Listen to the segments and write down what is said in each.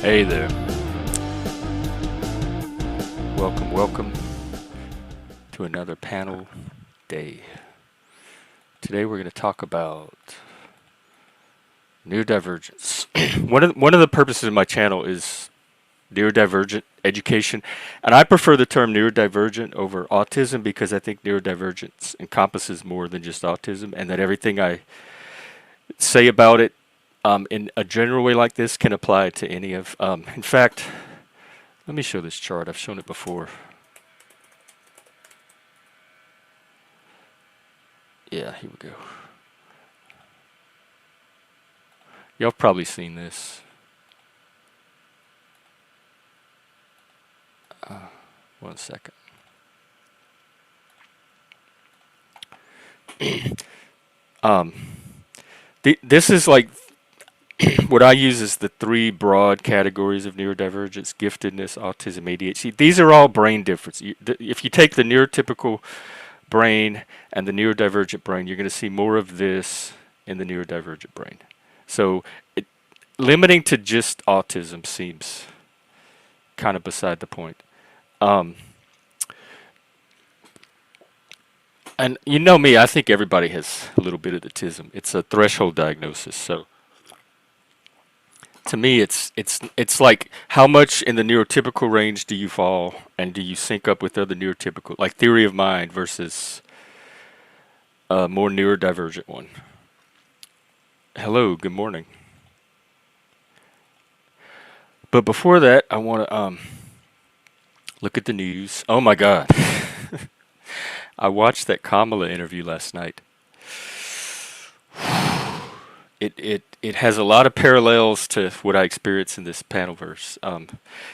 Hey there. Welcome to another panel day. Today we're going to talk about neurodivergence. One of the purposes of my channel is neurodivergent education, and I prefer the term neurodivergent over autism because I think neurodivergence encompasses more than just autism, and that everything I say about it in a general way like this can apply to any of. In fact, let me show this chart. I've shown it before. Yeah, here we go. Y'all probably seen this. One second. um, this is like what I use is the three broad categories of neurodivergence: giftedness, autism, ADHD. These are all brain difference. If you take the neurotypical brain and the neurodivergent brain, you're going to see more of this in the neurodivergent brain. So limiting to just autism seems kind of beside the point. And you know me, I think everybody has a little bit of autism. It's a threshold diagnosis. So to me, it's like how much in the neurotypical range do you fall, and do you sync up with other neurotypical, like theory of mind versus a more neurodivergent one. Hello, good morning. But before that, I want to look at the news. Oh my God. I watched that Kamala interview last night. It has a lot of parallels to what I experienced in this panelverse.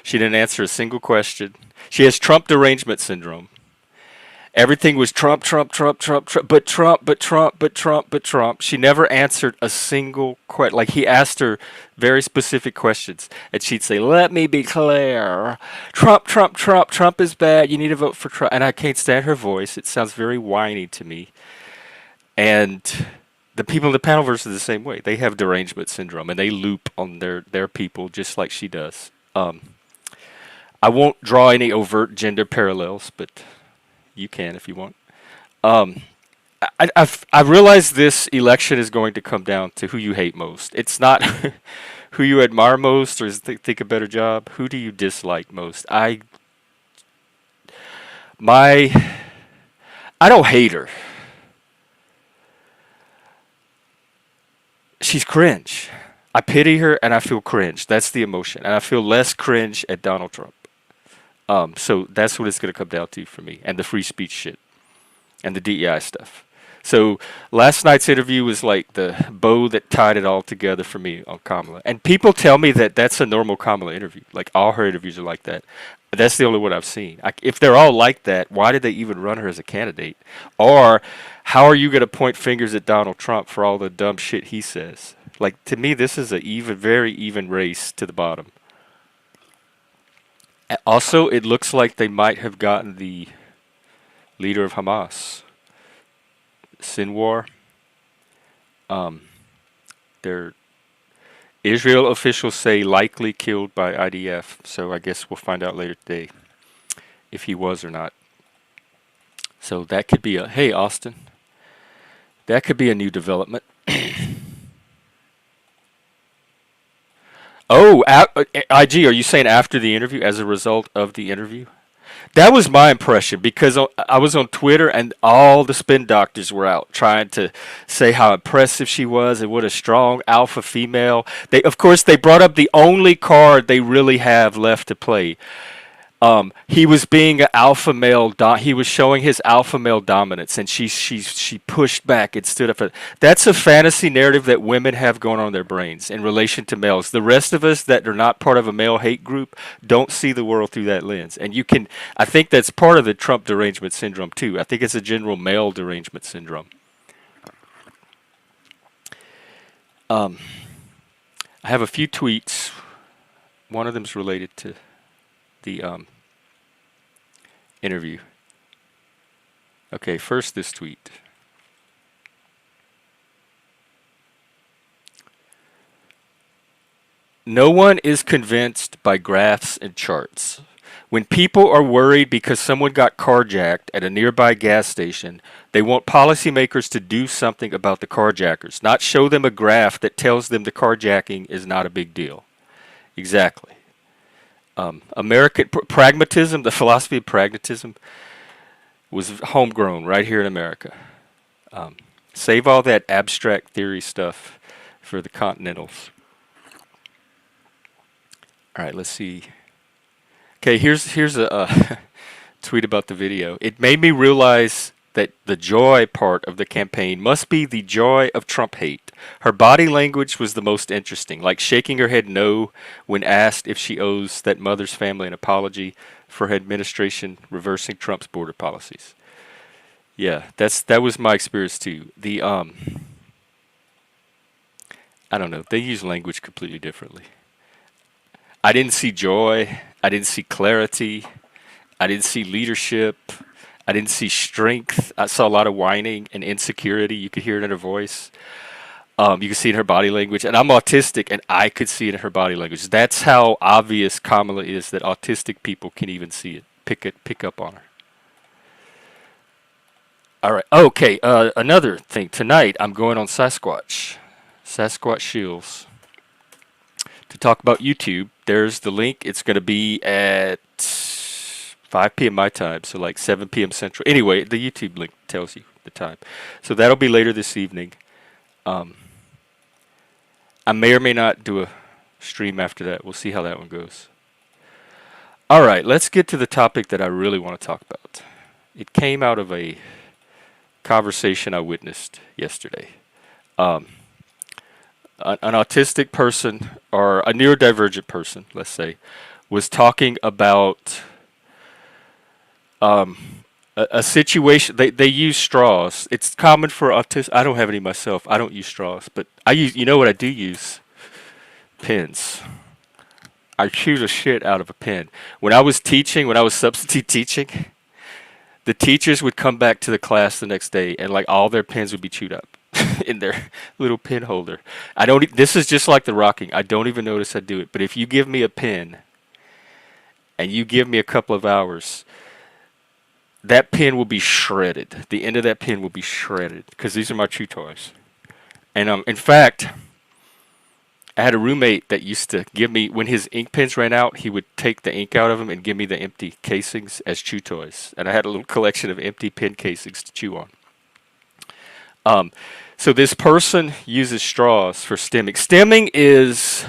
She didn't answer a single question. She has Trump derangement syndrome. Everything was Trump, Trump, Trump, Trump, Trump, but Trump, but Trump, but Trump, but Trump. She never answered a single question. Like, he asked her very specific questions, and she'd say, "Let me be clear. Trump, Trump, Trump, Trump is bad. You need to vote for Trump." And I can't stand her voice. It sounds very whiny to me. And the people in the panelverse are the same way. They have derangement syndrome, and they loop on their people just like she does. I won't draw any overt gender parallels, but you can if you want. I realize this election is going to come down to who you hate most. It's not who you admire most or think a better job. Who do you dislike most? I don't hate her. She's cringe. I pity her and I feel cringe. That's the emotion. And I feel less cringe at Donald Trump. So that's what it's going to come down to for me. And the free speech shit. And the DEI stuff. So last night's interview was like the bow that tied it all together for me on Kamala. And people tell me that that's a normal Kamala interview. Like, all her interviews are like that. That's the only one I've seen. If they're all like that, why did they even run her as a candidate? Or how are you going to point fingers at Donald Trump for all the dumb shit he says? Like, to me, this is a very even race to the bottom. Also, it looks like they might have gotten the leader of Hamas, Sinwar. Their Israel officials say likely killed by IDF, so I guess we'll find out later today if he was or not. So that could be hey, Austin, that could be a new development. Oh, IG, are you saying after the interview, as a result of the interview? That was my impression, because I was on Twitter and all the spin doctors were out trying to say how impressive she was and what a strong alpha female. Of course, they brought up the only card they really have left to play. He was being an alpha male. He was showing his alpha male dominance, and she pushed back and stood up. That's a fantasy narrative that women have going on in their brains in relation to males. The rest of us that are not part of a male hate group don't see the world through that lens. And I think that's part of the Trump derangement syndrome too. I think it's a general male derangement syndrome. I have a few tweets. One of them is related to the interview. Okay, first this tweet. No one is convinced by graphs and charts. When people are worried because someone got carjacked at a nearby gas station, they want policymakers to do something about the carjackers, not show them a graph that tells them the carjacking is not a big deal. Exactly. American pragmatism, the philosophy of pragmatism, was homegrown right here in America. Um, Save all that abstract theory stuff for the Continentals. All right, let's see. Okay, here's a tweet about the video. It made me realize that the joy part of the campaign must be the joy of Trump hate. Her body language was the most interesting, like shaking her head no when asked if she owes that mother's family an apology for her administration reversing Trump's border policies. Yeah, that was my experience too. The I don't know, they use language completely differently. I didn't see joy, I didn't see clarity, I didn't see leadership. I didn't see strength. I saw a lot of whining and insecurity. You could hear it in her voice. You could see it in her body language. And I'm autistic, and I could see it in her body language. That's how obvious Kamala is that autistic people can even see it, pick up on her. All right. Okay. Another thing. Tonight, I'm going on Sasquatch Shields, to talk about YouTube. There's the link. It's going to be at 5 p.m. my time, so like 7 p.m. Central. Anyway, the YouTube link tells you the time. So that'll be later this evening. I may or may not do a stream after that. We'll see how that one goes. All right, let's get to the topic that I really want to talk about. It came out of a conversation I witnessed yesterday. An autistic person, or a neurodivergent person, let's say, was talking about a situation. They use straws. It's common for autism. I don't have any myself. I don't use straws, but I use. You know what I do use? Pens. I chew the shit out of a pen. When I was teaching, when I was substitute teaching, the teachers would come back to the class the next day, and like all their pens would be chewed up in their little pen holder. I don't. This is just like the rocking. I don't even notice I do it. But if you give me a pen, and you give me a couple of hours, that pen will be shredded. The end of that pen will be shredded because these are my chew toys. And in fact, I had a roommate that used to give me, when his ink pens ran out, he would take the ink out of them and give me the empty casings as chew toys. And I had a little collection of empty pen casings to chew on. So this person uses straws for stimming. Stimming is,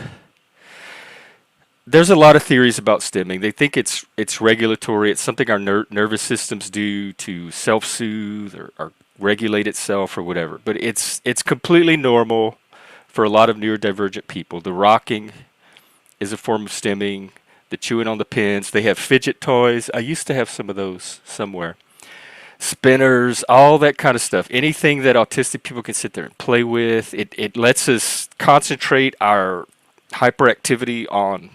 there's a lot of theories about stimming. They think it's regulatory. It's something our nervous systems do to self-soothe or regulate itself or whatever. But it's completely normal for a lot of neurodivergent people. The rocking is a form of stimming. The chewing on the pens. They have fidget toys. I used to have some of those somewhere. Spinners, all that kind of stuff. Anything that autistic people can sit there and play with. It lets us concentrate our hyperactivity on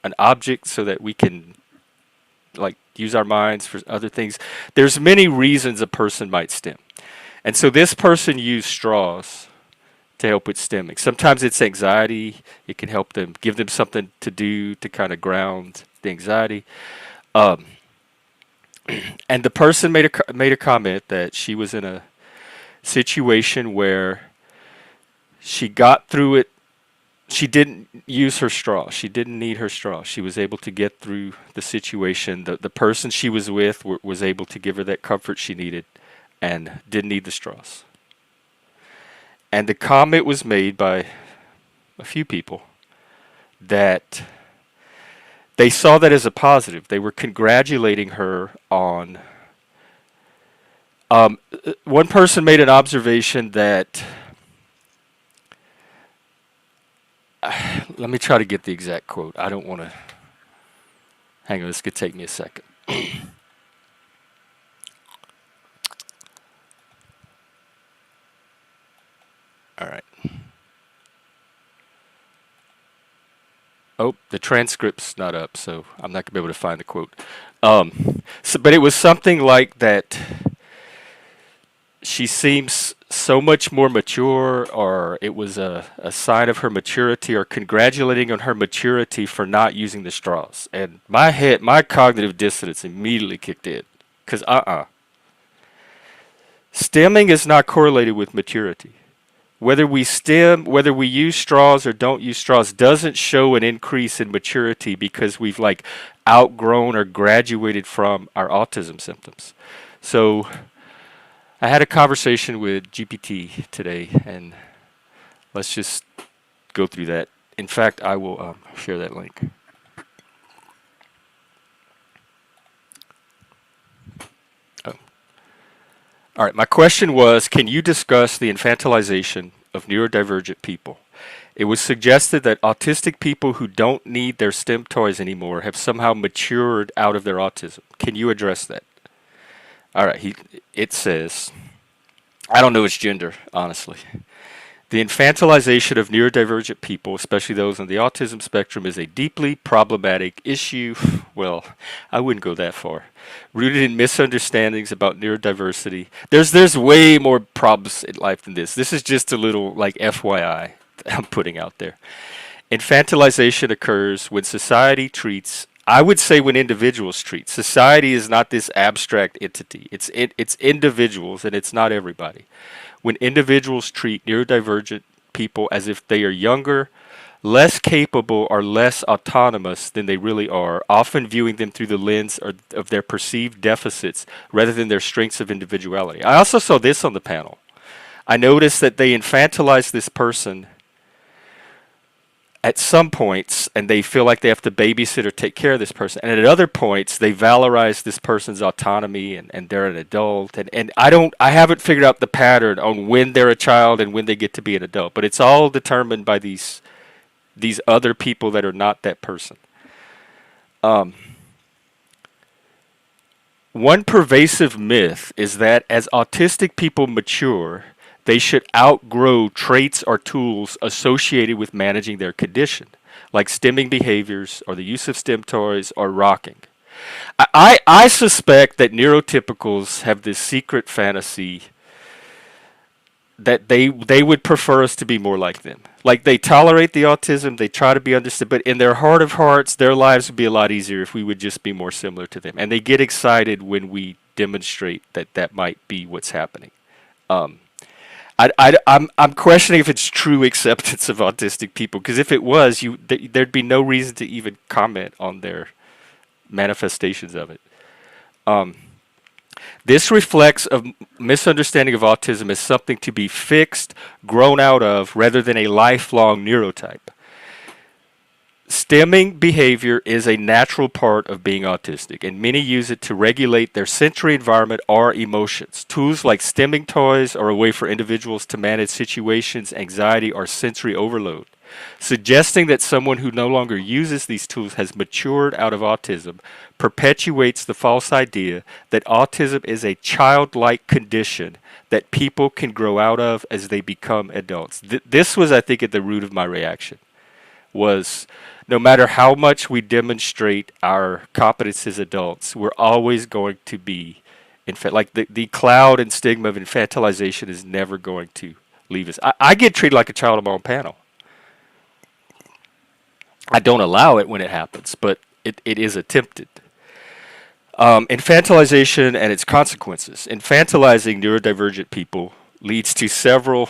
an object so that we can like use our minds for other things. There's many reasons a person might stim. And so this person used straws to help with stimming. Sometimes it's anxiety. It can help them, give them something to do to kind of ground the anxiety. And the person made a comment that she was in a situation where she got through it. She didn't use her straw. She didn't need her straw. She was able to get through the situation. The person she was with was able to give her that comfort she needed and didn't need the straws. And the comment was made by a few people that they saw that as a positive. They were congratulating her on. One person made an observation that. Let me try to get the exact quote. I don't want to. Hang on, this could take me a second. All right. Oh, the transcript's not up, so I'm not going to be able to find the quote. But it was something like that. she seems so much more mature, or it was a sign of her maturity, or congratulating on her maturity for not using the straws. And my cognitive dissonance immediately kicked in. Because, stemming is not correlated with maturity. Whether we stem, whether we use straws or don't use straws, doesn't show an increase in maturity because we've like outgrown or graduated from our autism symptoms. So I had a conversation with GPT today, and let's just go through that. In fact, I will share that link. Oh. All right, my question was, can you discuss the infantilization of neurodivergent people? It was suggested that autistic people who don't need their STEM toys anymore have somehow matured out of their autism. Can you address that? All right, it says, I don't know its gender, honestly. The infantilization of neurodivergent people, especially those on the autism spectrum, is a deeply problematic issue. Well, I wouldn't go that far. Rooted in misunderstandings about neurodiversity. There's way more problems in life than this. This is just a little like FYI that I'm putting out there. Infantilization occurs when society treats, I would say when individuals treat. Society is not this abstract entity. It's individuals, and it's not everybody. When individuals treat neurodivergent people as if they are younger, less capable, or less autonomous than they really are, often viewing them through the lens of their perceived deficits rather than their strengths of individuality. I also saw this on the panel. I noticed that they infantilize this person at some points, and they feel like they have to babysit or take care of this person. And at other points, they valorize this person's autonomy, and they're an adult. And I haven't figured out the pattern on when they're a child and when they get to be an adult. But it's all determined by these other people that are not that person. One pervasive myth is that as autistic people mature, they should outgrow traits or tools associated with managing their condition, like stimming behaviors or the use of STEM toys or rocking. I suspect that neurotypicals have this secret fantasy that they would prefer us to be more like them. Like they tolerate the autism, they try to be understood, but in their heart of hearts, their lives would be a lot easier if we would just be more similar to them. And they get excited when we demonstrate that might be what's happening. I'm questioning if it's true acceptance of autistic people, because if it was, there'd be no reason to even comment on their manifestations of it. This reflects a misunderstanding of autism as something to be fixed, grown out of, rather than a lifelong neurotype. Stemming behavior is a natural part of being autistic, and many use it to regulate their sensory environment or emotions. Tools like stemming toys are a way for individuals to manage situations, anxiety, or sensory overload. Suggesting that someone who no longer uses these tools has matured out of autism perpetuates the false idea that autism is a childlike condition that people can grow out of as they become adults. This was, I think, at the root of my reaction. Was no matter how much we demonstrate our competence as adults, we're always going to be, like the cloud and stigma of infantilization is never going to leave us. I get treated like a child on my own panel. I don't allow it when it happens, but it is attempted. Infantilization and its consequences. Infantilizing neurodivergent people leads to several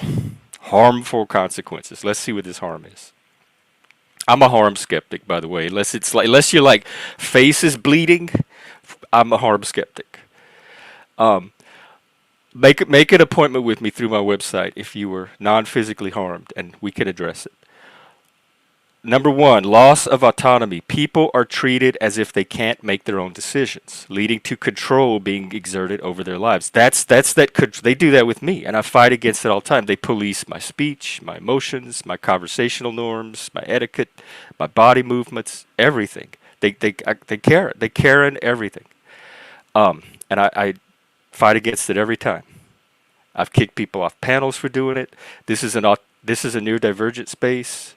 harmful consequences. Let's see what this harm is. I'm a harm skeptic, by the way. Unless you're like face is bleeding, I'm a harm skeptic. Make an appointment with me through my website if you were non-physically harmed, and we can address it. Number one, loss of autonomy. People are treated as if they can't make their own decisions, leading to control being exerted over their lives. They do that with me, and I fight against it all the time. They police my speech, my emotions, my conversational norms, my etiquette, my body movements, everything. They care in everything. And I fight against it every time. I've kicked people off panels for doing it. This is a neurodivergent space.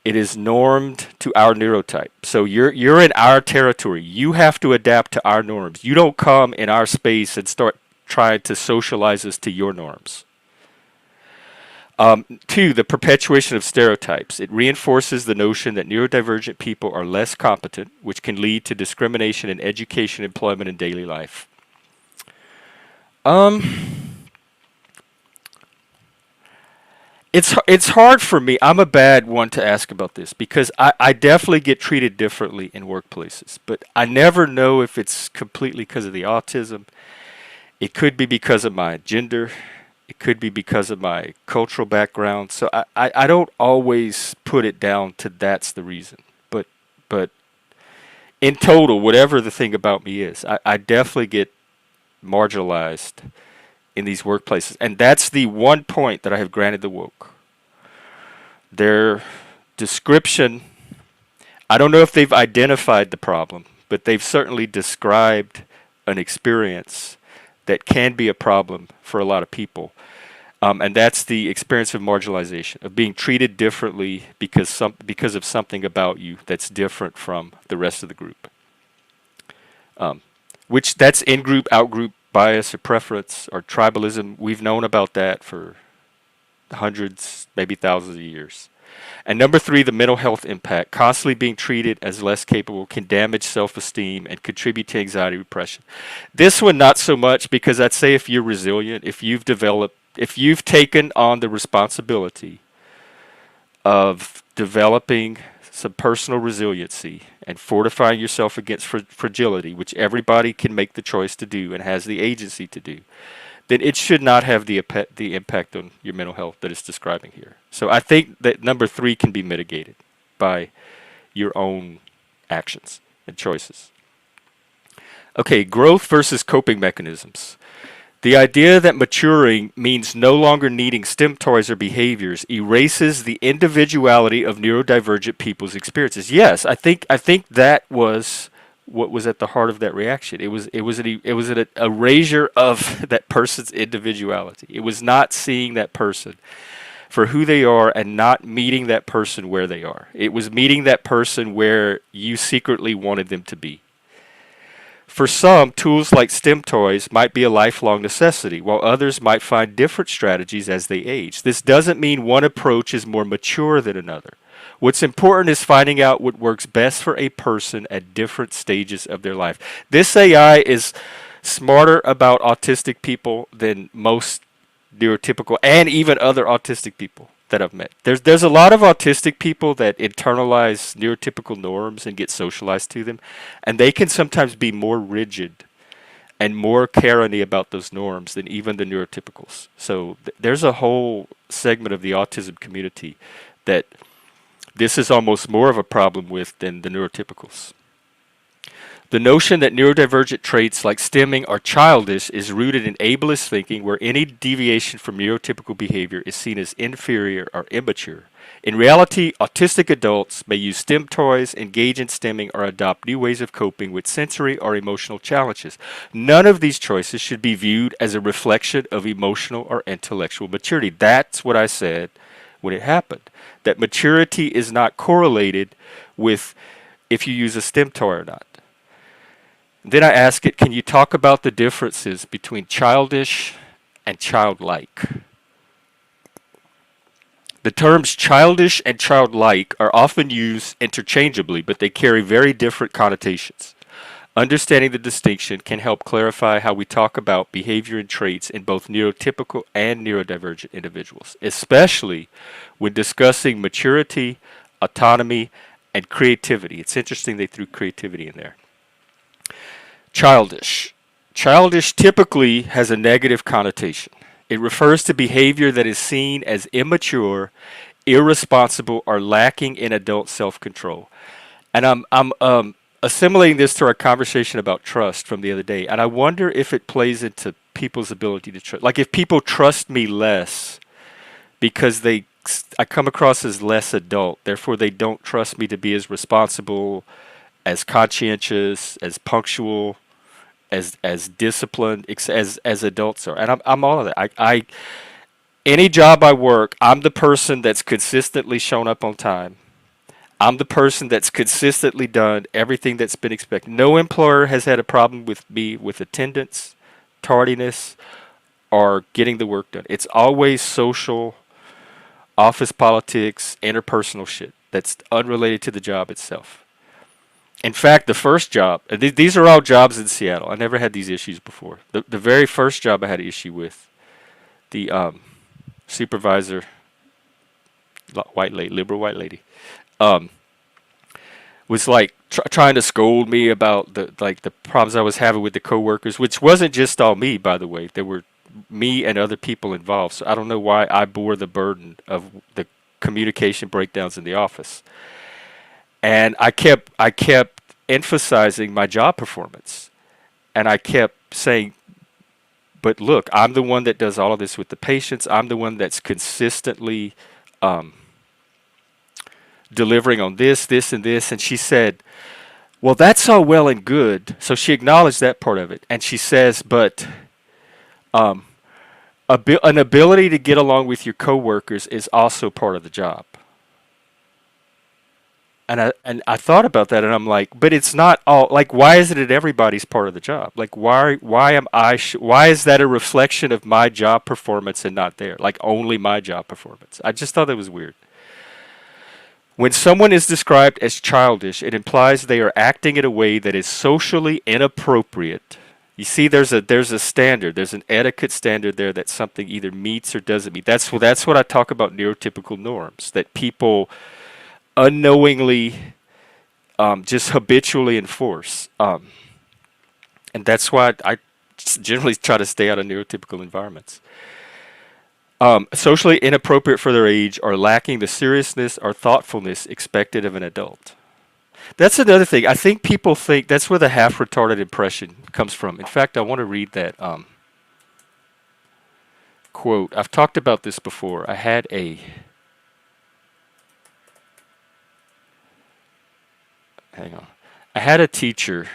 It is normed to our neurotype. So you're in our territory. You have to adapt to our norms. You don't come in our space and start trying to socialize us to your norms. Two, the perpetuation of stereotypes. It reinforces the notion that neurodivergent people are less competent, which can lead to discrimination in education, employment, and daily life. It's hard for me. I'm a bad one to ask about this because I definitely get treated differently in workplaces, but I never know if it's completely because of the autism. It could be because of my gender. It could be because of my cultural background. So I don't always put it down to that's the reason. But in total, whatever the thing about me is, I definitely get marginalized in these workplaces. And that's the one point that I have granted the woke. Their description, I don't know if they've identified the problem, but they've certainly described an experience that can be a problem for a lot of people. And that's the experience of marginalization, of being treated differently because of something about you that's different from the rest of the group. Which that's in-group, out-group bias or preference or tribalism. We've known about that for hundreds, maybe thousands of years. And number three, the mental health impact. Constantly being treated as less capable can damage self-esteem and contribute to anxiety repression. This one, not so much, because I'd say if you're resilient, if you've taken on the responsibility of developing some personal resiliency and fortifying yourself against fragility, which everybody can make the choice to do and has the agency to do, then it should not have the impact on your mental health that it's describing here. So I think that number three can be mitigated by your own actions and choices. Okay, growth versus coping mechanisms. The idea that maturing means no longer needing STEM toys or behaviors erases the individuality of neurodivergent people's experiences. Yes, I think that was what was at the heart of that reaction. It was an erasure of that person's individuality. It was not seeing that person for who they are and not meeting that person where they are. It was meeting that person where you secretly wanted them to be. For some, tools like STEM toys might be a lifelong necessity, while others might find different strategies as they age. This doesn't mean one approach is more mature than another. What's important is finding out what works best for a person at different stages of their life. This AI is smarter about autistic people than most neurotypical and even other autistic people that I've met. There's a lot of autistic people that internalize neurotypical norms and get socialized to them, and they can sometimes be more rigid and more Karen-y about those norms than even the neurotypicals. So there's a whole segment of the autism community that this is almost more of a problem with than the neurotypicals. The notion that neurodivergent traits like stimming are childish is rooted in ableist thinking, where any deviation from neurotypical behavior is seen as inferior or immature. In reality, autistic adults may use STEM toys, engage in stimming, or adopt new ways of coping with sensory or emotional challenges. None of these choices should be viewed as a reflection of emotional or intellectual maturity. That's what I said when it happened, that maturity is not correlated with if you use a STEM toy or not. Then I ask it, can you talk about the differences between childish and childlike? The terms childish and childlike are often used interchangeably, but they carry very different connotations. Understanding the distinction can help clarify how we talk about behavior and traits in both neurotypical and neurodivergent individuals, especially when discussing maturity, autonomy, and creativity. It's interesting they threw creativity in there. Childish. Childish typically has a negative connotation. It refers to behavior that is seen as immature, irresponsible, or lacking in adult self-control. And I'm assimilating this to our conversation about trust from the other day, and I wonder if it plays into people's ability to trust. Like if people trust me less because I come across as less adult, therefore they don't trust me to be as responsible, as conscientious, as punctual, as disciplined as adults are. And I'm all of that. Any job I work, I'm the person that's consistently shown up on time. I'm the person that's consistently done everything that's been expected. No employer has had a problem with me with attendance, tardiness, or getting the work done. It's always social, office politics, interpersonal shit that's unrelated to the job itself. In fact, the first job, these are all jobs in Seattle. I never had these issues before. The very first job I had an issue with, the supervisor, white lady, liberal white lady, um, was like trying to scold me about the problems I was having with the coworkers, which wasn't just all me, by the way. There were me and other people involved. So I don't know why I bore the burden of the communication breakdowns in the office. And I kept emphasizing my job performance, and I kept saying, but look, I'm the one that does all of this with the patients. I'm the one that's consistently um, delivering on this, this, and this. And she said, well, that's all well and good. So she acknowledged that part of it. And she says, but um, an ability to get along with your coworkers is also part of the job. And I thought about that, and I'm like, but it's not all. Like, why isn't it everybody's part of the job? Like, why am I? Why is that a reflection of my job performance and not there? Like, only my job performance. I just thought that was weird. When someone is described as childish, it implies they are acting in a way that is socially inappropriate. You see, there's a standard, there's an etiquette standard there that something either meets or doesn't meet. That's what I talk about neurotypical norms, that people unknowingly just habitually enforce. And that's why I generally try to stay out of neurotypical environments. Socially inappropriate for their age or lacking the seriousness or thoughtfulness expected of an adult. That's another thing. I think people think that's where the half retarded impression comes from. In fact, I want to read that quote. I've talked about this before. Hang on. I had a teacher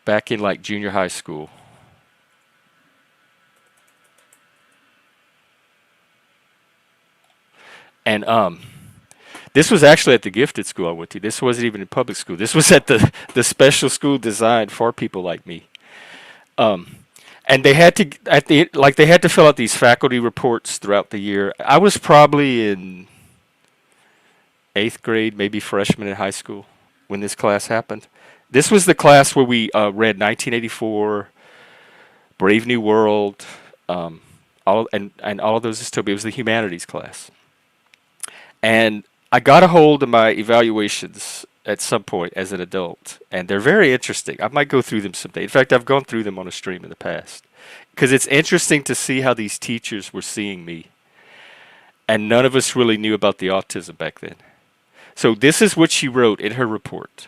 back in like junior high school. And this was actually at the gifted school I went to. This wasn't even in public school. This was at the special school designed for people like me. And they had to they had to fill out these faculty reports throughout the year. I was probably in 8th grade, maybe freshman in high school when this class happened. This was the class where we read 1984, Brave New World, all of those dystopias. It was the humanities class. And I got a hold of my evaluations at some point as an adult, and they're very interesting. I might go through them someday. In fact, I've gone through them on a stream in the past because it's interesting to see how these teachers were seeing me, and none of us really knew about the autism back then. So this is what she wrote in her report.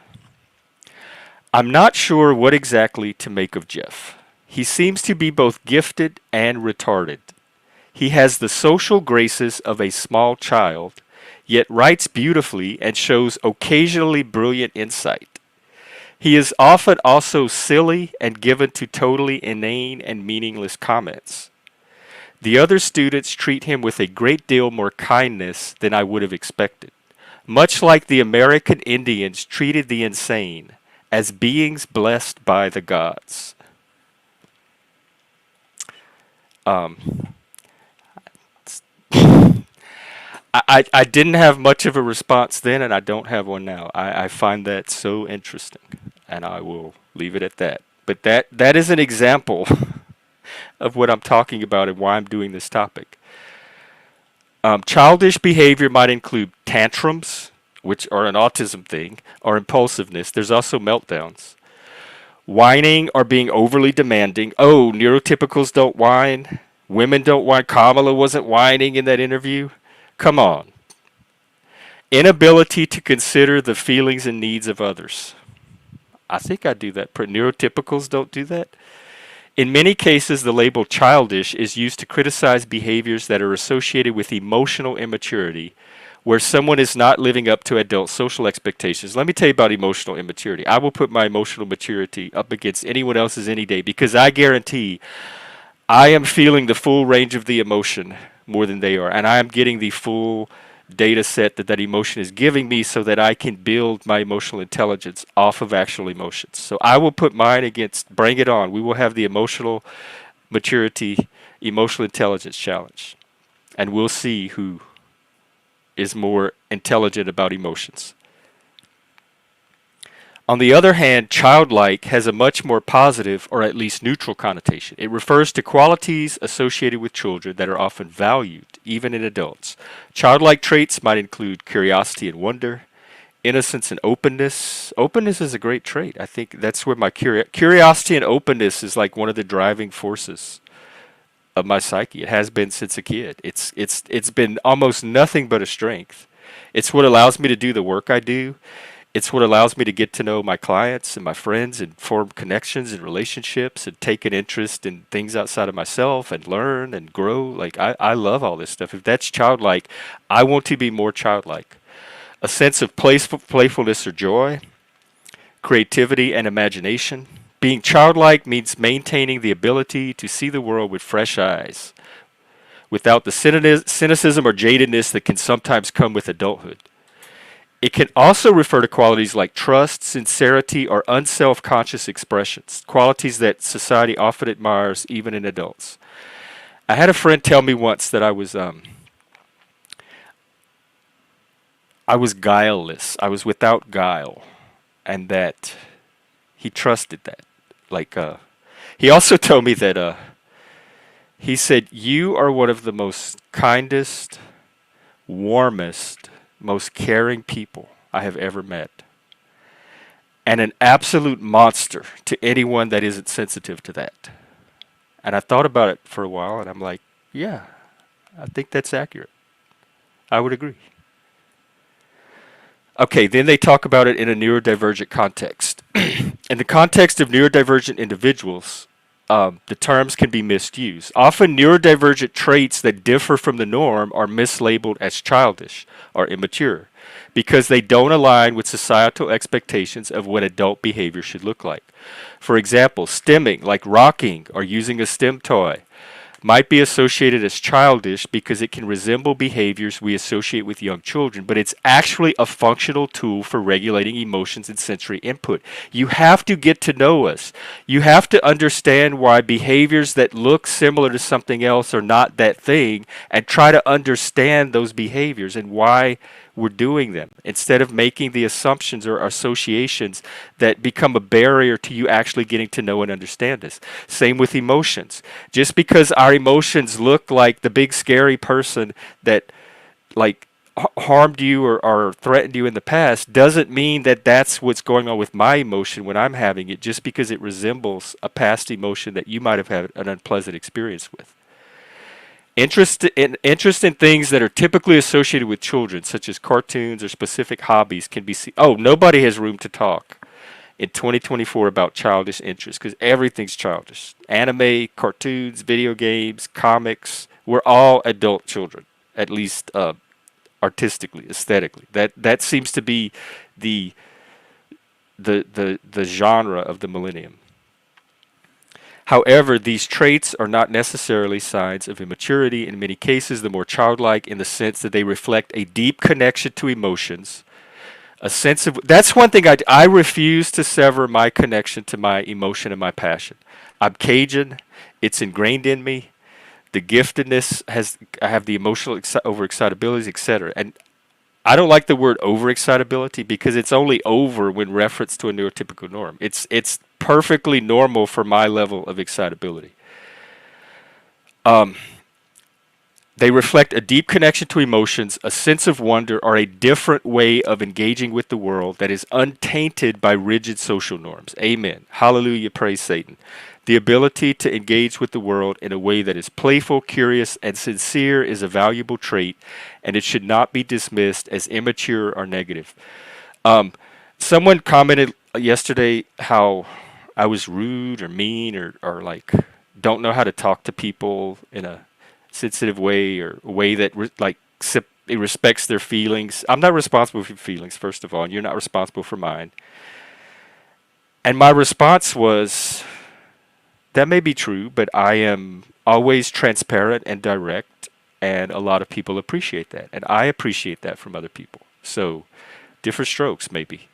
I'm not sure what exactly to make of Jeff. He seems to be both gifted and retarded. He has the social graces of a small child, yet writes beautifully and shows occasionally brilliant insight. He is often also silly and given to totally inane and meaningless comments. The other students treat him with a great deal more kindness than I would have expected, much like the American Indians treated the insane as beings blessed by the gods. I didn't have much of a response then, and I don't have one now. I find that so interesting, and I will leave it at that. But that is an example of what I'm talking about and why I'm doing this topic. Childish behavior might include tantrums, which are an autism thing, or impulsiveness. There's also meltdowns. Whining or being overly demanding. Oh, neurotypicals don't whine. Women don't whine. Kamala wasn't whining in that interview. Come on. Inability to consider the feelings and needs of others. I think I do that. Neurotypicals don't do that. In many cases, the label childish is used to criticize behaviors that are associated with emotional immaturity, where someone is not living up to adult social expectations. Let me tell you about emotional immaturity. I will put my emotional maturity up against anyone else's any day because I guarantee I am feeling the full range of the emotion more than they are, and I am getting the full data set that that emotion is giving me so that I can build my emotional intelligence off of actual emotions. So I will put mine against, bring it on. We will have the emotional maturity, emotional intelligence challenge. And we'll see who is more intelligent about emotions. On the other hand, childlike has a much more positive or at least neutral connotation. It refers to qualities associated with children that are often valued, even in adults. Childlike traits might include curiosity and wonder, innocence and openness. Openness is a great trait. I think that's where my curiosity and openness is like one of the driving forces of my psyche. It has been since a kid. It's been almost nothing but a strength. It's what allows me to do the work I do. It's what allows me to get to know my clients and my friends and form connections and relationships and take an interest in things outside of myself and learn and grow. Like, I love all this stuff. If that's childlike, I want to be more childlike. A sense of playfulness or joy, creativity and imagination. Being childlike means maintaining the ability to see the world with fresh eyes, without the cynicism or jadedness that can sometimes come with adulthood. It can also refer to qualities like trust, sincerity, or unself-conscious expressions, qualities that society often admires even in adults. I had a friend tell me once that I was guileless. I was without guile, and that he trusted that. Like, he also told me that he said, "You are one of the most kindest, warmest, most caring people I have ever met, and an absolute monster to anyone that isn't sensitive to that." And I thought about it for a while, and I'm like, yeah, I think that's accurate. I would agree. Okay, then they talk about it in a neurodivergent context. In the context of neurodivergent individuals, the terms can be misused. Often, neurodivergent traits that differ from the norm are mislabeled as childish or immature because they don't align with societal expectations of what adult behavior should look like. For example, stimming, like rocking or using a stim toy, might be associated as childish because it can resemble behaviors we associate with young children, but it's actually a functional tool for regulating emotions and sensory input. You have to get to know us. You have to understand why behaviors that look similar to something else are not that thing, and try to understand those behaviors and why we're doing them, instead of making the assumptions or associations that become a barrier to you actually getting to know and understand us. Same with emotions. Just because our emotions look like the big scary person that like harmed you or threatened you in the past doesn't mean that that's what's going on with my emotion when I'm having it, just because it resembles a past emotion that you might have had an unpleasant experience with. Interest in things that are typically associated with children, such as cartoons or specific hobbies, can be seen. Oh, nobody has room to talk in 2024 about childish interests because everything's childish. Anime, cartoons, video games, comics. We're all adult children, at least artistically, aesthetically. That seems to be the the genre of the millennium. However, these traits are not necessarily signs of immaturity. In many cases, the more childlike in the sense that they reflect a deep connection to emotions, a sense of, that's one thing I refuse to sever my connection to my emotion and my passion. I'm Cajun. It's ingrained in me. The giftedness has, I have the emotional overexcitabilities, etc. And I don't like the word overexcitability because it's only over when reference to a neurotypical norm. It's perfectly normal for my level of excitability. They reflect a deep connection to emotions, a sense of wonder, or a different way of engaging with the world that is untainted by rigid social norms. Amen. Hallelujah. Praise Satan. The ability to engage with the world in a way that is playful, curious, and sincere is a valuable trait, and it should not be dismissed as immature or negative. Someone commented yesterday how I was rude or mean or like don't know how to talk to people in a sensitive way or a way that it respects their feelings. I'm not responsible for your feelings, first of all, and you're not responsible for mine. And my response was, that may be true, but I am always transparent and direct, and a lot of people appreciate that, and I appreciate that from other people. So, different strokes, maybe.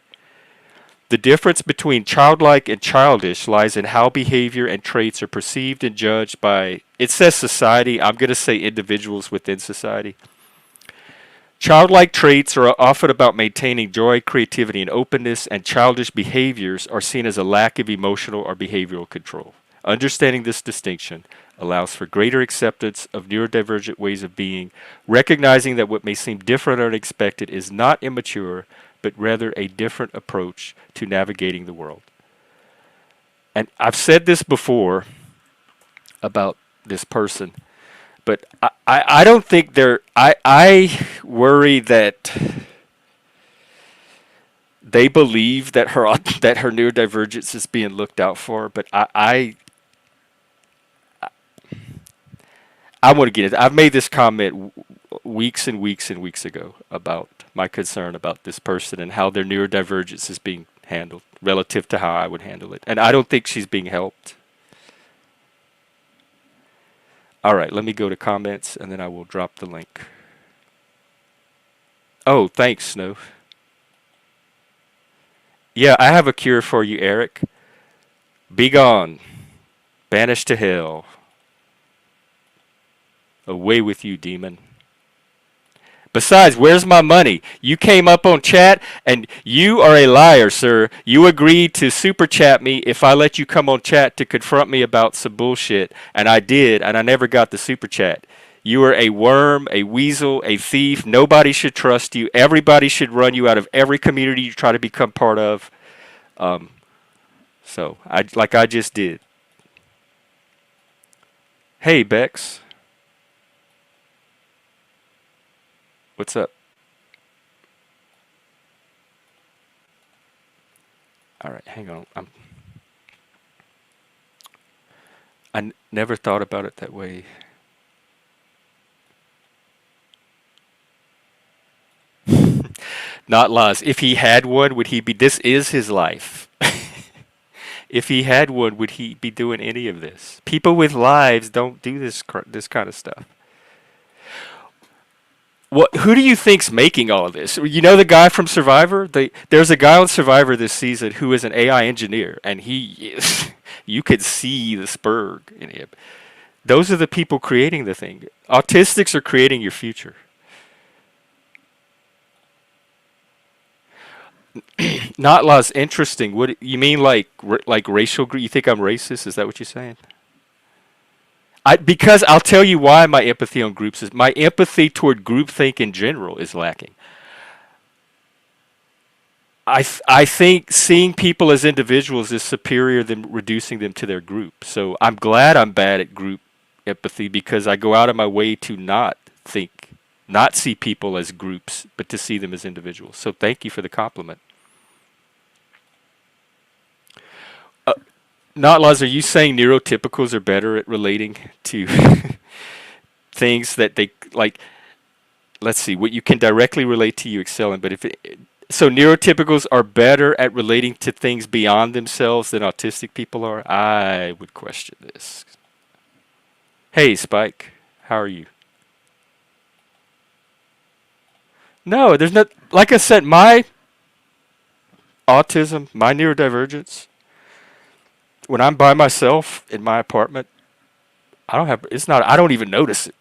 The difference between childlike and childish lies in how behavior and traits are perceived and judged by, it says society, I'm going to say individuals within society. Childlike traits are often about maintaining joy, creativity, and openness, and childish behaviors are seen as a lack of emotional or behavioral control. Understanding this distinction allows for greater acceptance of neurodivergent ways of being, recognizing that what may seem different or unexpected is not immature, but rather a different approach to navigating the world. And I've said this before about this person, but I don't think I worry that they believe that that her neurodivergence is being looked out for, but I want to get it. I've made this comment weeks and weeks and weeks ago about my concern about this person and how their neurodivergence is being handled relative to how I would handle it. And I don't think she's being helped. All right, let me go to comments and then I will drop the link. Oh, thanks, Snow. Yeah, I have a cure for you, Eric. Be gone. Banished to hell. Away with you, demon. Besides, where's my money? You came up on chat, and you are a liar, sir. You agreed to super chat me if I let you come on chat to confront me about some bullshit, and I did, and I never got the super chat. You are a worm, a weasel, a thief. Nobody should trust you. Everybody should run you out of every community you try to become part of. Like I just did. Hey, Bex. What's up? All right, hang on. Never thought about it that way. Not Laz. If he had one, would he be? This is his life. If he had one, would he be doing any of this? People with lives don't do this kind of stuff. What? Who do you think's making all of this? You know the guy from Survivor? There's a guy on Survivor this season who is an AI engineer, and you could see the spurg in him. Those are the people creating the thing. Autistics are creating your future. Not less interesting. What you mean, like racial? You think I'm racist? Is that what you're saying? Because I'll tell you why my empathy on groups is my empathy toward groupthink in general is lacking. I think seeing people as individuals is superior than reducing them to their group. So I'm glad I'm bad at group empathy because I go out of my way to not see people as groups, but to see them as individuals. So thank you for the compliment. Not Laz, are you saying neurotypicals are better at relating to things that they like? Let's see, what you can directly relate to, you excel in. But so neurotypicals are better at relating to things beyond themselves than autistic people are. I would question this. Hey, Spike, how are you? No, there's not. Like I said, my autism, my neurodivergence. When I'm by myself in my apartment, I don't even notice it.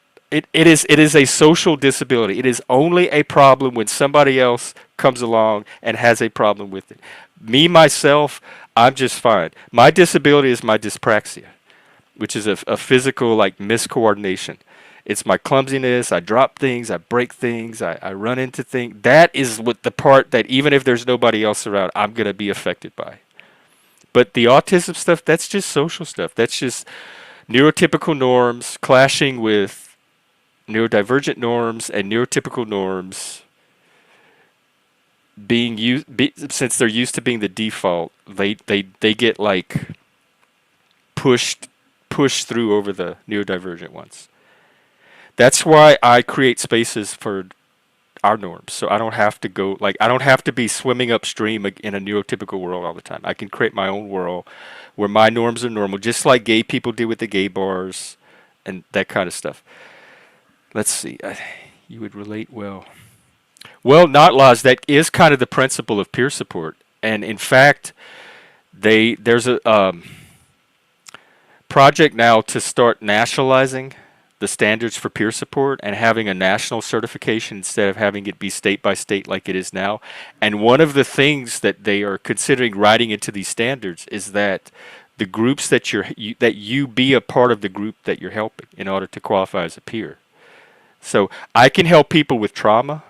It is a social disability. It is only a problem when somebody else comes along and has a problem with it. Me, myself, I'm just fine. My disability is my dyspraxia, which is a physical, like, miscoordination. It's my clumsiness. I drop things. I break things. I run into things. That is what the part that even if there's nobody else around, I'm going to be affected by. But the autism stuff, that's just social stuff. That's just neurotypical norms clashing with neurodivergent norms and neurotypical norms being used, since they're used to being the default, they get like pushed through over the neurodivergent ones. That's why I create spaces for our norms, so I don't have to I don't have to be swimming upstream in a neurotypical world all the time. I can create my own world where my norms are normal, just like gay people do with the gay bars and that kind of stuff. Let's see. You would relate well. Well, not laws. That is kind of the principle of peer support, and in fact, there's a project now to start nationalizing the standards for peer support and having a national certification instead of having it be state by state like it is now. And one of the things that they are considering writing into these standards is that the groups that that you be a part of the group that you're helping in order to qualify as a peer. So I can help people with trauma.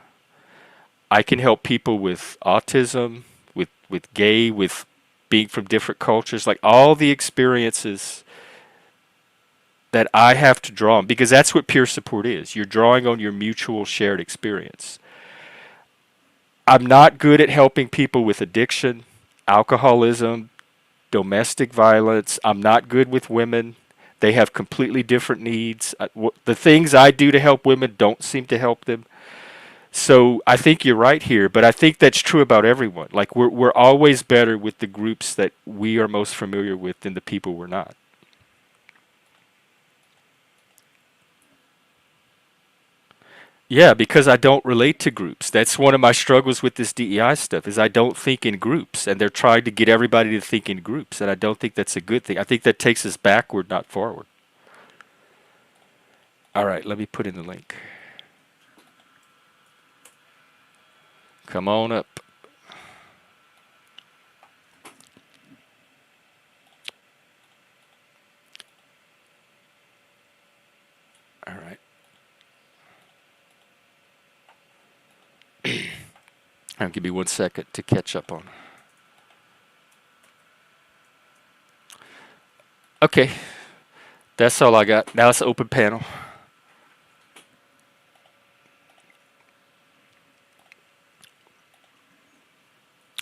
I can help people with autism, with gay, with being from different cultures, like all the experiences that I have to draw on, because that's what peer support is. You're drawing on your mutual shared experience. I'm not good at helping people with addiction, alcoholism, domestic violence. I'm not good with women. They have completely different needs. The things I do to help women don't seem to help them. So I think you're right here, but I think that's true about everyone. Like we're always better with the groups that we are most familiar with than the people we're not. Yeah, because I don't relate to groups. That's one of my struggles with this DEI stuff is I don't think in groups, and they're trying to get everybody to think in groups, and I don't think that's a good thing. I think that takes us backward, not forward. All right, let me put in the link. Come on up. All right. I'll give me 1 second to catch up on. Okay, that's all I got. Now it's open panel.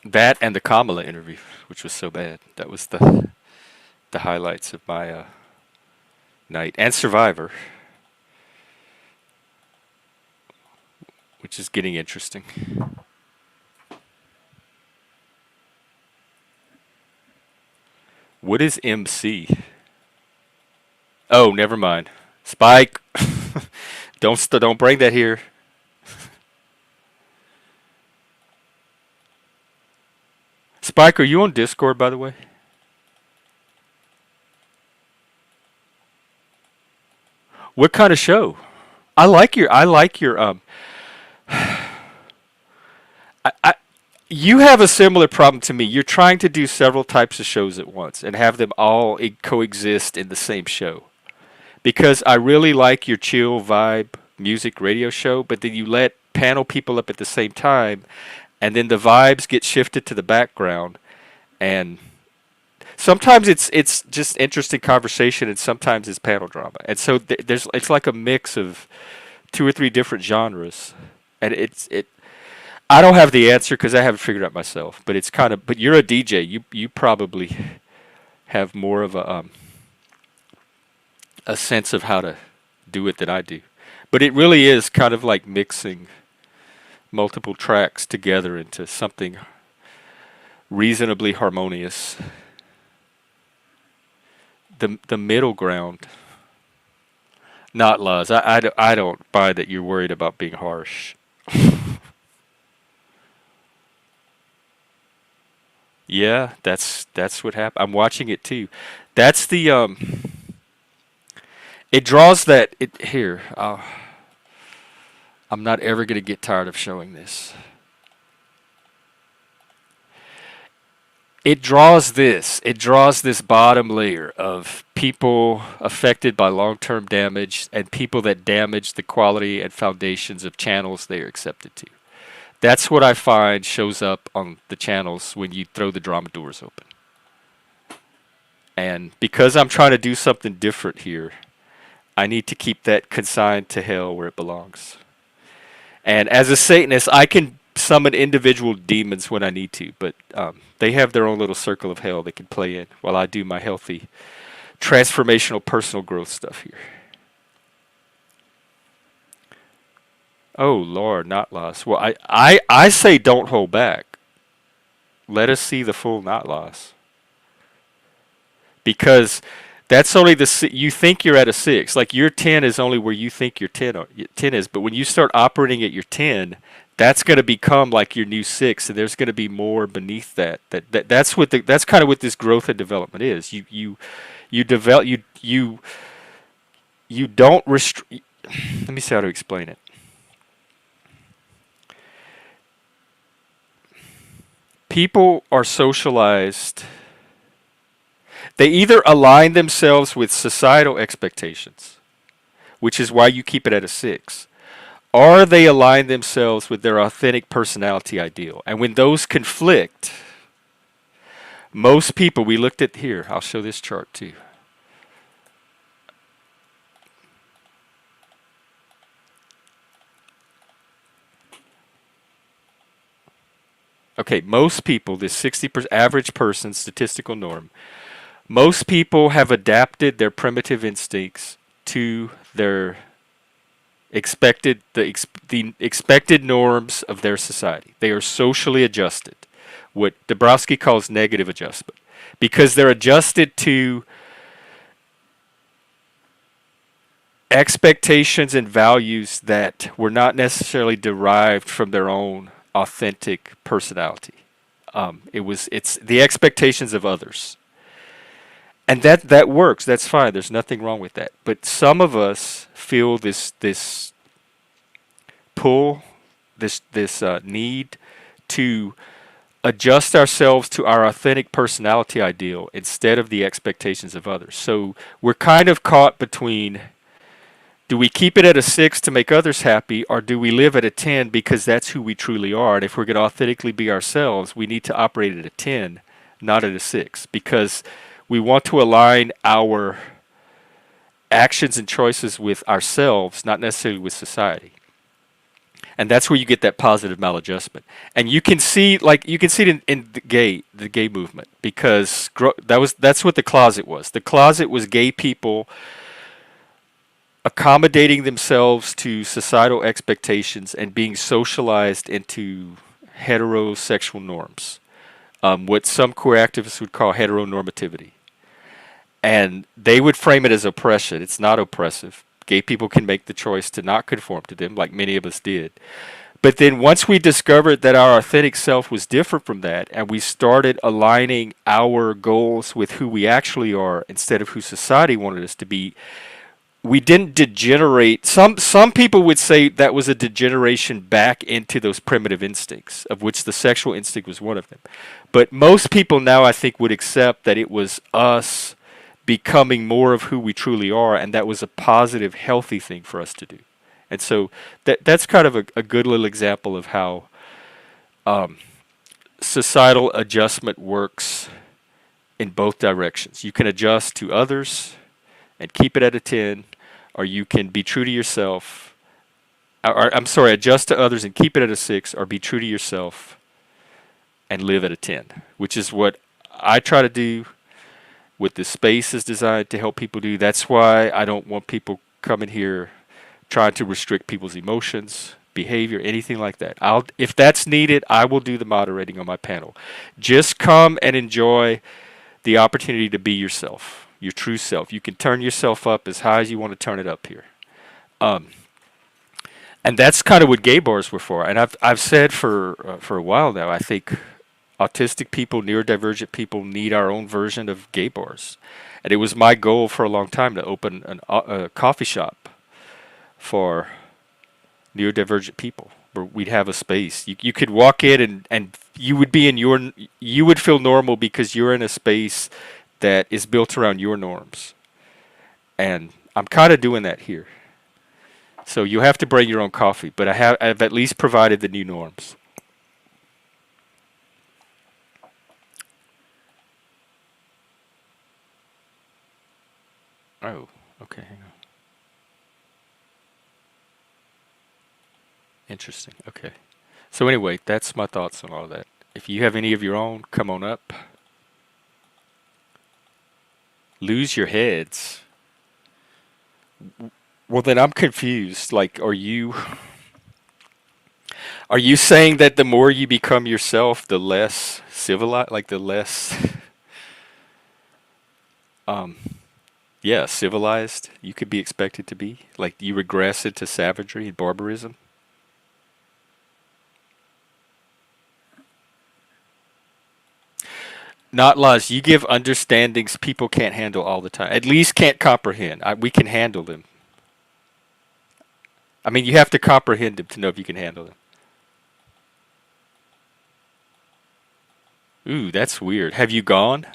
That and the Kamala interview, which was so bad. That was the highlights of my night. And Survivor, which is getting interesting. What is MC? Oh, never mind. Spike, don't bring that here. Spike, are you on Discord, by the way? What kind of show? I like your. I you have a similar problem to me. You're trying to do several types of shows at once and have them all coexist in the same show. Because I really like your chill vibe music radio show, but then you let panel people up at the same time, and then the vibes get shifted to the background, and sometimes it's just interesting conversation, and sometimes it's panel drama, and so there's it's like a mix of two or three different genres, and it. I don't have the answer because I haven't figured it out myself, but it's kind of. But you're a DJ. You probably have more of a sense of how to do it than I do. But it really is kind of like mixing multiple tracks together into something reasonably harmonious. The middle ground, not laws. I don't buy that you're worried about being harsh. Yeah, that's what happened. I'm watching it too. That's the it draws that it here. I'm not ever going to get tired of showing this. It draws this. It draws this bottom layer of people affected by long-term damage and people that damage the quality and foundations of channels they are accepted to. That's what I find shows up on the channels when you throw the drama doors open. And because I'm trying to do something different here, I need to keep that consigned to hell where it belongs. And as a Satanist, I can summon individual demons when I need to, but they have their own little circle of hell they can play in while I do my healthy, transformational personal growth stuff here. Oh, Lord, not lost. Well, I say don't hold back. Let us see the full not loss. Because That's only you think you're at a 6. Like your 10 is only where you think your 10 is. But when you start operating at your 10, that's going to become like your new 6, and there's going to be more beneath that. That's kind of what this growth and development is. You develop you don't restrict. Let me see how to explain it. People are socialized. They either align themselves with societal expectations, which is why you keep it at a 6, or they align themselves with their authentic personality ideal. And when those conflict, most people, we looked at here, I'll show this chart too. Okay, most people, this 60% average person statistical norm, most people have adapted their primitive instincts to their the expected norms of their society. They are socially adjusted, what Dabrowski calls negative adjustment, because they're adjusted to expectations and values that were not necessarily derived from their own authentic personality. It's the expectations of others. And that works. That's fine. There's nothing wrong with that. But some of us feel this pull, this need to adjust ourselves to our authentic personality ideal instead of the expectations of others. So we're kind of caught between, do we keep it at a 6 to make others happy, or do we live at a 10 because that's who we truly are? And if we're going to authentically be ourselves, we need to operate at a 10, not at a 6, because we want to align our actions and choices with ourselves, not necessarily with society. And that's where you get that positive maladjustment. And you can see, it in the gay movement, because that's what the closet was. The closet was gay people accommodating themselves to societal expectations and being socialized into heterosexual norms, what some queer activists would call heteronormativity. And they would frame it as oppression. It's not oppressive. Gay people can make the choice to not conform to them, like many of us did. But then once we discovered that our authentic self was different from that, and we started aligning our goals with who we actually are instead of who society wanted us to be, we didn't degenerate. Some people would say that was a degeneration back into those primitive instincts, of which the sexual instinct was one of them. But most people now, I think, would accept that it was us becoming more of who we truly are, and that was a positive, healthy thing for us to do. And so that's kind of a good little example of how societal adjustment works in both directions. You can adjust to others and keep it at a 10, or you can be true to yourself. Adjust to others and keep it at a 6, or be true to yourself and live at a 10, which is what I try to do. What the space is designed to help people do. That's why I don't want people coming here trying to restrict people's emotions, behavior, anything like that. If that's needed, I will do the moderating on my panel. Just come and enjoy the opportunity to be yourself, your true self. You can turn yourself up as high as you want to turn it up here. And that's kind of what gay bars were for. And I've said for a while now, I think autistic people, neurodivergent people need our own version of gay bars. And it was my goal for a long time to open a coffee shop for neurodivergent people where we'd have a space. You could walk in and you would be you would feel normal because you're in a space that is built around your norms. And I'm kind of doing that here. So you have to bring your own coffee, but I've at least provided the new norms. Oh, okay, hang on. Interesting, okay. So anyway, that's my thoughts on all of that. If you have any of your own, come on up. Lose your heads. Well, then I'm confused. Like, are you saying that the more you become yourself, the less civilized, like the less Yeah, civilized. You could be expected to be. Like you regress into savagery and barbarism. Not laws. You give understandings people can't handle all the time. At least can't comprehend. We can handle them. I mean, you have to comprehend them to know if you can handle them. Ooh, that's weird. Have you gone?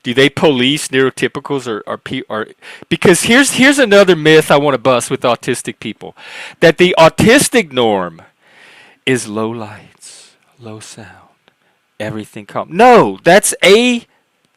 Do they police neurotypicals or because here's another myth I want to bust with autistic people, that the autistic norm is low lights, low sound, everything calm. No, that's a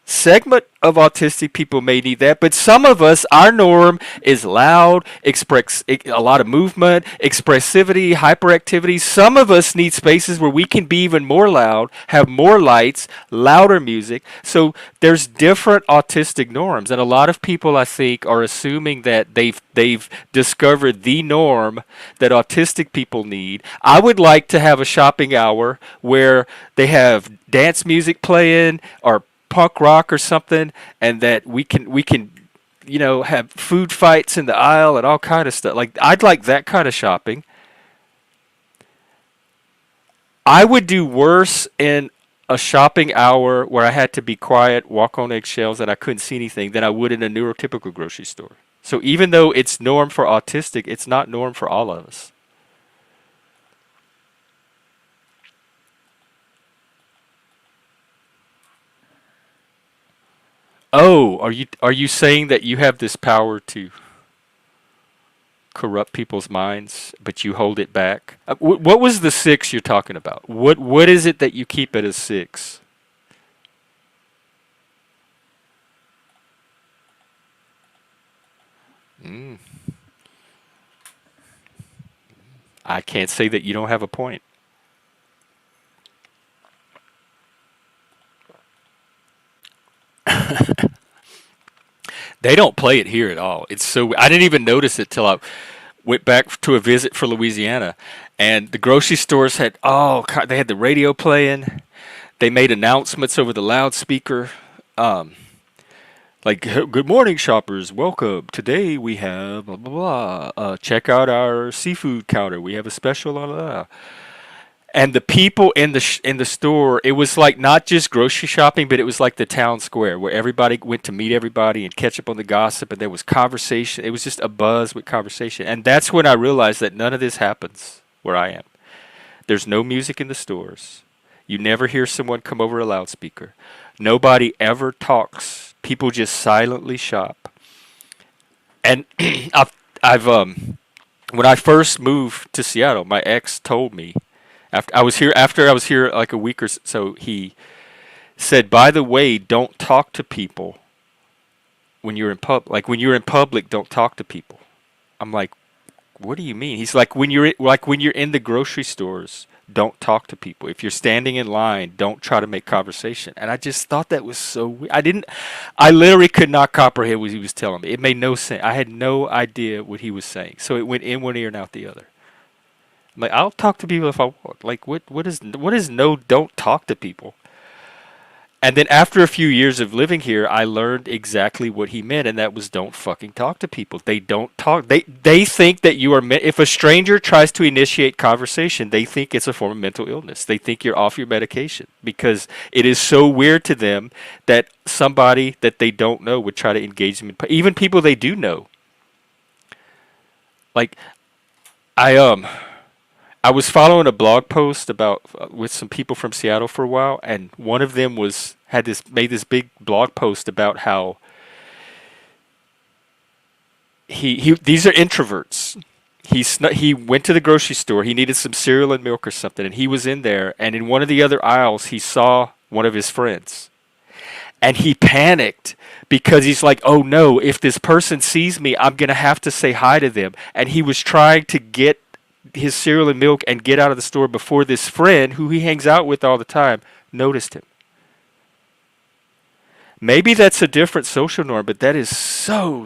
segment of autistic people may need that, but some of us, our norm is loud, express a lot of movement, expressivity, hyperactivity. Some of us need spaces where we can be even more loud, have more lights, louder music. So there's different autistic norms, and a lot of people, I think, are assuming that they've discovered the norm that autistic people need. I would like to have a shopping hour where they have dance music playing or punk rock or something, and that we can have food fights in the aisle and all kind of stuff. Like I'd like that kind of shopping. I would do worse in a shopping hour where I had to be quiet, walk on eggshells, and I couldn't see anything than I would in a neurotypical grocery store. So even though it's norm for autistic, it's not norm for all of us. Oh, are you saying that you have this power to corrupt people's minds, but you hold it back? What was the six you're talking about? What is it that you keep at a six? Mm, I can't say that you don't have a point. They don't play it here at all. It's so I didn't even notice it till I went back to a visit for Louisiana, and the grocery stores had they had the radio playing. They made announcements over the loudspeaker. Um, like good morning shoppers, welcome, today we have blah blah blah, check out our seafood counter, we have a special blah, blah, blah. And the people in the store, it was like not just grocery shopping, but it was like the town square where everybody went to meet everybody and catch up on the gossip, and there was conversation. It was just a buzz with conversation, and that's when I realized that none of this happens where I am. There's no music in the stores. You never hear someone come over a loudspeaker. Nobody ever talks. People just silently shop. And I've when I first moved to Seattle, my ex told me after I was here like a week or so, he said, "By the way, don't talk to people when you're in pub. Like when you're in public, don't talk to people." I'm like, "What do you mean?" He's like, when you're in the grocery stores, don't talk to people. If you're standing in line, don't try to make conversation." And I just thought that was so weird. I literally could not comprehend what he was telling me. It made no sense. I had no idea what he was saying. So it went in one ear and out the other. I'm like, I'll talk to people if I want. Like, what is no? Don't talk to people. And then after a few years of living here, I learned exactly what he meant, and that was don't fucking talk to people. They don't talk. They think that you are if a stranger tries to initiate conversation, they think it's a form of mental illness. They think you're off your medication because it is so weird to them that somebody that they don't know would try to engage them. Even people they do know. Like I I was following a blog post about with some people from Seattle for a while, and one of them was had this made this big blog post about how he these are introverts. He went to the grocery store. He needed some cereal and milk or something, and he was in there. And in one of the other aisles, he saw one of his friends, and he panicked because he's like, "Oh no! If this person sees me, I'm gonna have to say hi to them." And he was trying to get his cereal and milk and get out of the store before this friend who he hangs out with all the time noticed him. Maybe that's a different social norm, but that is so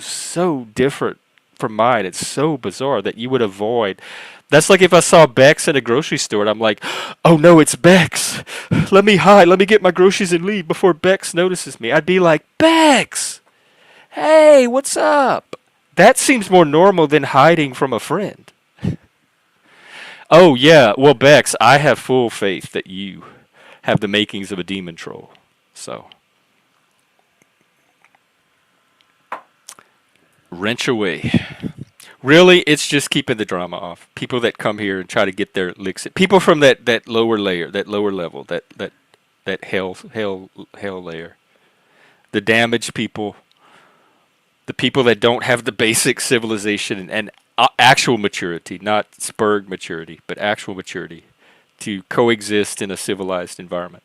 different from mine. It's so bizarre that you would avoid. That's like if I saw Bex in a grocery store and I'm like, "Oh no, it's Bex. Let me hide. Let me get my groceries and leave before Bex notices me." I'd be like, "Bex!" Hey, what's up? That seems more normal than hiding from a friend. Oh, yeah. Well, Bex, I have full faith that you have the makings of a demon troll. So, wrench away. Really, it's just keeping the drama off. People that come here and try to get their licks at people from that lower layer, that lower level, that hell layer. The damaged people, the people that don't have the basic civilization and actual maturity, not spurg maturity, but actual maturity to coexist in a civilized environment.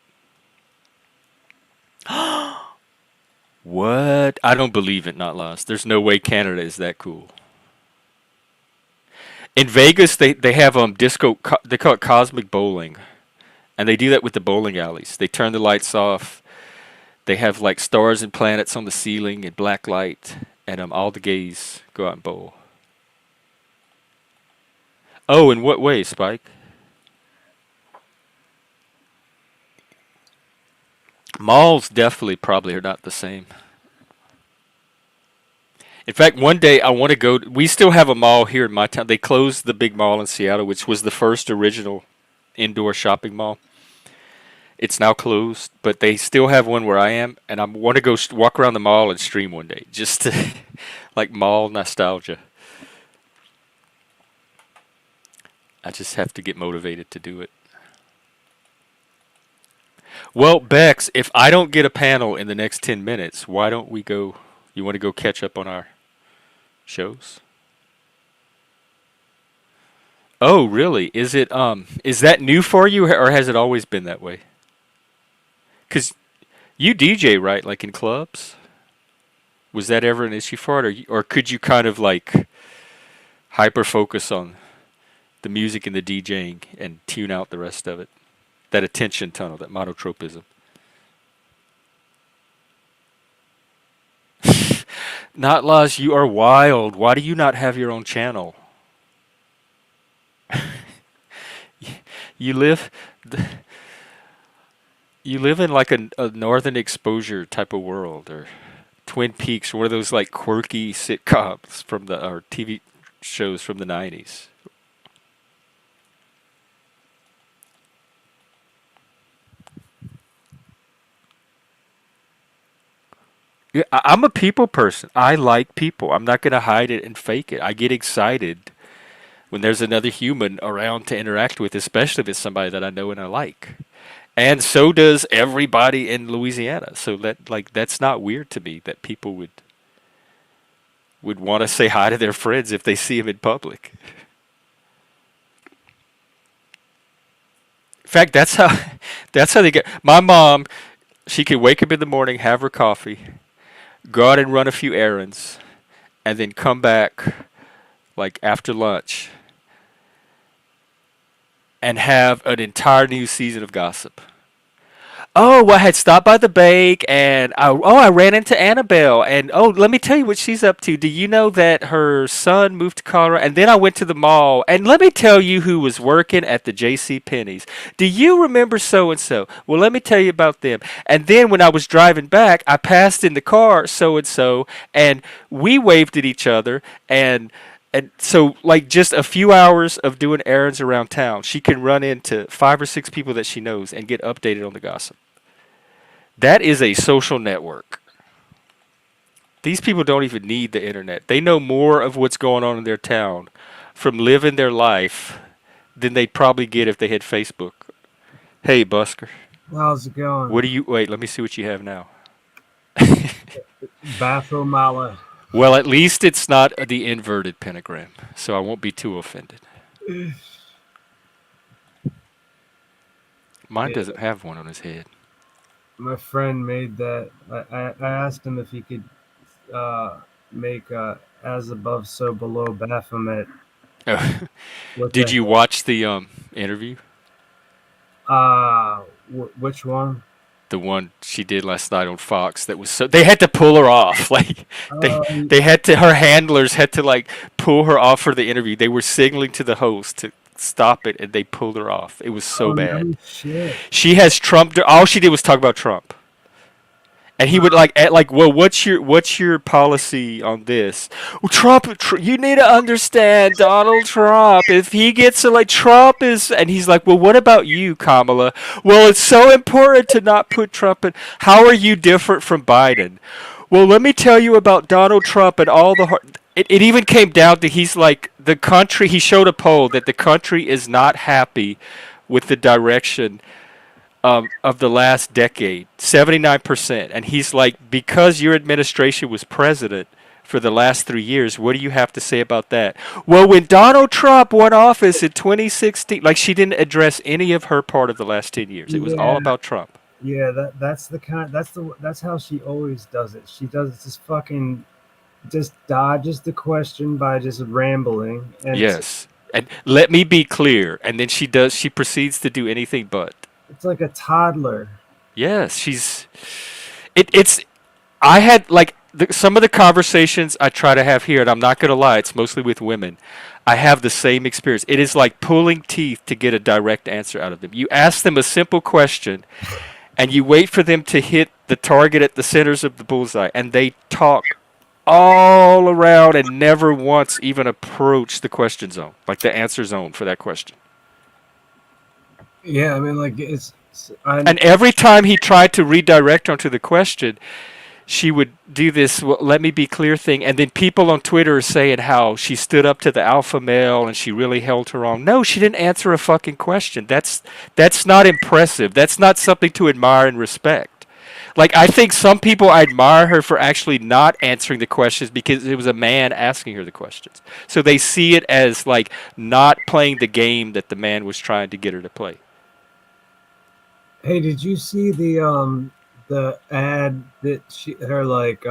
What? I don't believe it, not lost. There's no way Canada is that cool. In Vegas, they have they call it cosmic bowling, and they do that with the bowling alleys. They turn the lights off. They have like stars and planets on the ceiling and black light, and all the gays go out and bowl. Oh, in what way, Spike? Malls definitely probably are not the same. In fact, one day I want to go. We still have a mall here in my town. They closed the big mall in Seattle, which was the first original indoor shopping mall. It's now closed, but they still have one where I am, and I want to go walk around the mall and stream one day, just to like mall nostalgia. I just have to get motivated to do it. Well, Bex, if I don't get a panel in the next 10 minutes, why don't we go? You want to go catch up on our shows? Oh, really? Is that new for you or has it always been that way? Cuz you DJ, right? Like in clubs? Was that ever an issue for it or could you kind of like hyper focus on the music and the DJing and tune out the rest of it? That attention tunnel, that monotropism. Not Laws, you are wild. Why do you not have your own channel? You live you live in like a northern exposure type of world or Twin Peaks, one of those like quirky sitcoms from the or TV shows from the 90s. Yeah, I'm a people person. I like people. I'm not going to hide it and fake it. I get excited when there's another human around to interact with, especially if it's somebody that I know and I like. And so does everybody in Louisiana. So that's not weird to me that people would want to say hi to their friends if they see them in public. In fact, that's how they get. My mom, she could wake up in the morning, have her coffee, go out and run a few errands, and then come back like after lunch and have an entire new season of gossip. Oh, well, I had stopped by the bake, and I ran into Annabelle, and oh, let me tell you what she's up to. Do you know that her son moved to Colorado? And then I went to the mall, and let me tell you who was working at the J.C. Penney's. Do you remember so and so? Well, let me tell you about them. And then when I was driving back, I passed in the car so and we waved at each other, and so, like, just a few hours of doing errands around town, she can run into 5 or 6 people that she knows and get updated on the gossip. That is a social network. These people don't even need the internet. They know more of what's going on in their town from living their life than they'd probably get if they had Facebook. Hey, Busker. How's it going? What do you. Wait, let me see what you have now. Baphomet. Well, at least it's not the inverted pentagram, so I won't be too offended. Mine Yeah, doesn't have one on his head. my friend made that. I asked him if he could make as above, so below Baphomet. What Did the you heck? watch the interview? Which one? The one she did last night on Fox that was so they had to pull her off. Like Um, they had to her handlers had to like pull her off for the interview. They were signaling to the host to stop it and they pulled her off. It was so oh bad. no shit. She has Trump all she did was talk about Trump. And he would well, what's your policy on this? Well, you need to understand Donald Trump. If he gets elected, Trump is, and he's like, well, what about you, Kamala? Well, it's so important to not put Trump in. How are you different from Biden? Well, let me tell you about Donald Trump and all the. It even came down to he's like the country. He showed a poll that the country is not happy with the direction of the last decade, 79%. And he's like, because your administration was president for the last 3 years, what do you have to say about that? Well, when Donald Trump won office in 2016, like she didn't address any of her part of the last 10 years. It was all Yeah, about Trump. yeah. That's how she always does it. She does this fucking just dodges the question by just rambling, and Yes. And let me be clear. And then she proceeds to do anything but. it's like a toddler. Yes, it's, I had like some of the conversations I try to have here, and I'm not going to lie, it's mostly with women. I have the same experience. It is like pulling teeth to get a direct answer out of them. You ask them a simple question, and you wait for them to hit the target at the centers of the bullseye, and they talk all around and never once even approach the question zone, like the answer zone for that question. Yeah, I mean, like And every time he tried to redirect onto the question, she would do this well, let me be clear thing, and then people on Twitter are saying how she stood up to the alpha male and she really held her own. No, she didn't answer a fucking question. That's not impressive. That's not something to admire and respect. Like, I think some people admire her for actually not answering the questions because it was a man asking her the questions. So they see it as like not playing the game that the man was trying to get her to play. hey, did you see the ad that her like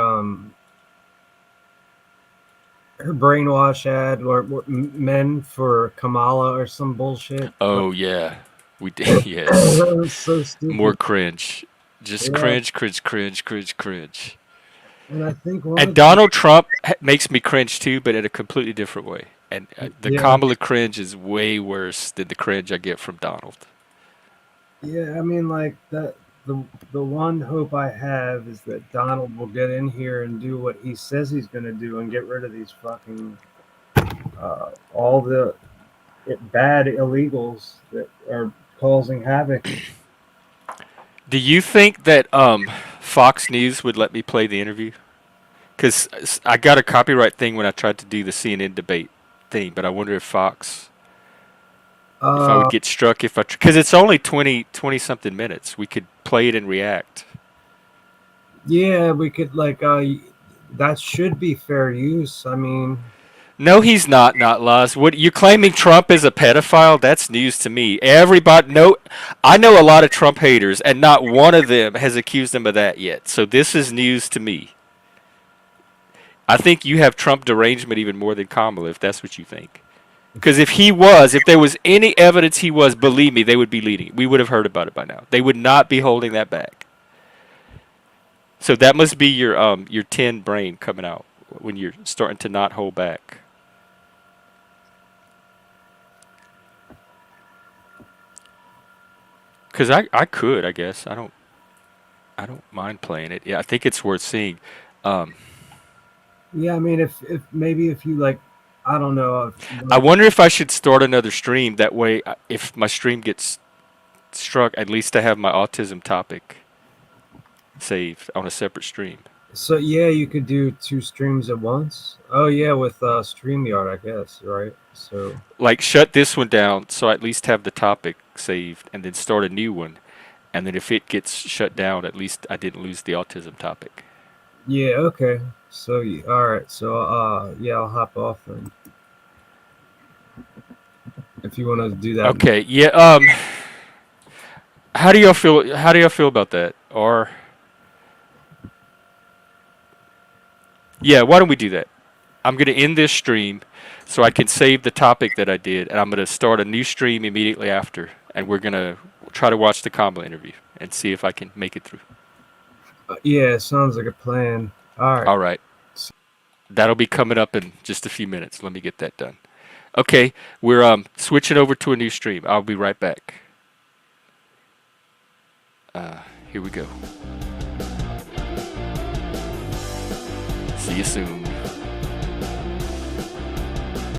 her brainwash ad or men for Kamala or some bullshit? Oh yeah, we did. Yes, That was so more stupid. cringe. Just Yeah, cringe, cringe, cringe, cringe, cringe. and I think one And of the Donald Trump makes me cringe too, but in a completely different way. And the yeah, Kamala cringe is way worse than the cringe I get from Donald. yeah, I mean, like that. The one hope I have is that Donald will get in here and do what he says he's going to do and get rid of these fucking all the bad illegals that are causing havoc. Do you think that Fox News would let me play the interview? Because I got a copyright thing when I tried to do the CNN debate thing, but I wonder if I would Uh, get struck if because it's only 20 something minutes. We could play it and react. yeah, we could like that should be fair use. I mean, No, he's not. Not Laz. What you claiming Trump is a pedophile? That's news to me. I know a lot of Trump haters, and not one of them has accused him of that yet. So this is news to me. I think you have Trump derangement even more than Kamala, if that's what you think. Because if there was any evidence he was, believe me, they would be leading. We would have heard about it by now. They would not be holding that back. So that must be your 10 brain coming out when you're starting to not hold back. Because I could, I guess. I don't mind playing it. Yeah, I think it's worth seeing. Um, yeah, I mean, if maybe if you like, I don't know, if you I want wonder if I should start another stream. That way, if my stream gets struck, at least I have my autism topic saved on a separate stream. so yeah, you could do two streams at once. Oh yeah, with StreamYard, I guess, right? So Like, shut this one down so I at least have the topic saved, and then start a new one. And then if it gets shut down, at least I didn't lose the autism topic. yeah, okay. So all right, so yeah, I'll hop off then if you want to do that. Okay, yeah. How do y'all feel? How do y'all feel about that? Or yeah, why don't we do that? I'm gonna end this stream so I can save the topic that I did, and I'm gonna start a new stream immediately after, and we're gonna try to watch the Kamala interview and see if I can make it through. Yeah, sounds like a plan. All right. All right, that'll be coming up in just a few minutes. Let me get that done. Okay, we're switching over to a new stream. I'll be right back. Here we go. See you soon.